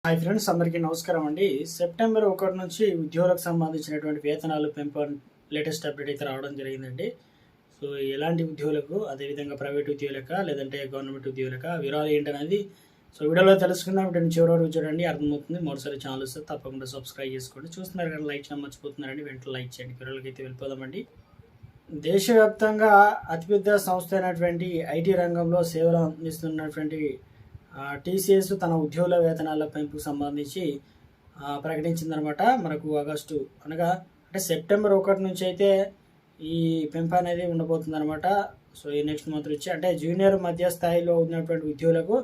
Hi friends, అందరికీ నమస్కారం అండి. సెప్టెంబర్ 1 నుంచి ఉద్యోగులకు సంబంధించినటువంటి వేతనాలు పెంపు లేటెస్ట్ అప్డేట్ అయితే రావడం జరిగిందండి. సో ఎలాంటి ఉద్యోగులకు, అదేవిధంగా ప్రైవేట్ ఉద్యోగులక లేదంటే గవర్నమెంట్ ఉద్యోగులక వివరాలు ఏంటనేది వీడియోలో తెలుసుకుందాం. వీటిని చివరి వరకు చూడండి, అర్థమవుతుంది. మరోసారి ఛానల్ వస్తే తప్పకుండా సబ్స్క్రైబ్ చేసుకోండి. చూస్తున్నారు కానీ లైక్ చేయడం మర్చిపోతున్నారండి, వెంటనే లైక్ చేయండి. వివరాలకి అయితే వెళ్ళిపోదామండి. దేశవ్యాప్తంగా అతిపెద్ద సంస్థ అయినటువంటి ఐటీ రంగంలో సేవలు అందిస్తున్నటువంటి టీసీఎస్ తన ఉద్యోగుల వేతనాల పెంపుకు సంబంధించి ప్రకటించిందనమాట. మనకు ఆగస్టు అనగా అంటే సెప్టెంబర్ 1 నుంచి అయితే ఈ పెంపు అనేది ఉండబోతుంది అనమాట. సో ఈ నెక్స్ట్ మంత్ నుంచి అంటే జూనియర్ మధ్య స్థాయిలో ఉన్నటువంటి ఉద్యోగులకు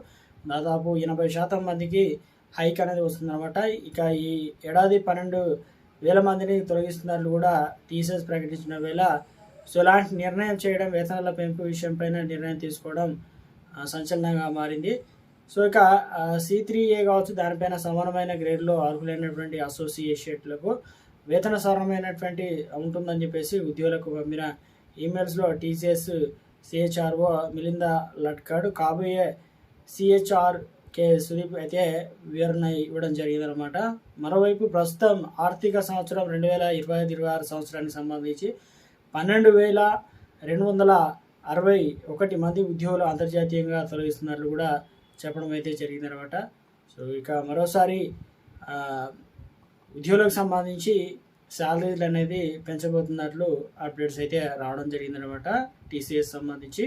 దాదాపు 80% మందికి హైక్ అనేది వస్తుందన్నమాట. ఇక ఈ ఏడాది 12,000 మందిని తొలగిస్తున్నట్లు కూడా టీసీఎస్ ప్రకటించిన వేళ సో ఇలాంటి నిర్ణయం చేయడం, వేతనాల పెంపు విషయంపైన నిర్ణయం తీసుకోవడం సంచలనంగా మారింది. సో ఇక C3A కావచ్చు, దానిపైన సమానమైన గ్రేడ్లో అర్హులైనటువంటి అసోసియేషియేట్లకు వేతన సమానమైనటువంటి ఉంటుందని చెప్పేసి ఉద్యోగులకు పంపిన ఈమెయిల్స్లో టీసీఎస్ CHRO మిలిందా లట్కడ్ కాబోయే CHRK సుదీప్ అయితే వివరణ ఇవ్వడం జరిగిందనమాట. మరోవైపు ప్రస్తుతం ఆర్థిక సంవత్సరం 2025-26 సంవత్సరానికి సంబంధించి 12,261 మంది ఉద్యోగులు అంతర్జాతీయంగా తొలగిస్తున్నట్లు కూడా చెప్పడం అయితే జరిగిందనమాట. సో ఇక మరోసారి ఉద్యోగులకు సంబంధించి శాలరీలు అనేది పెంచబోతున్నట్లు అప్డేట్స్ అయితే రావడం జరిగిందనమాట టీసీఎస్ సంబంధించి.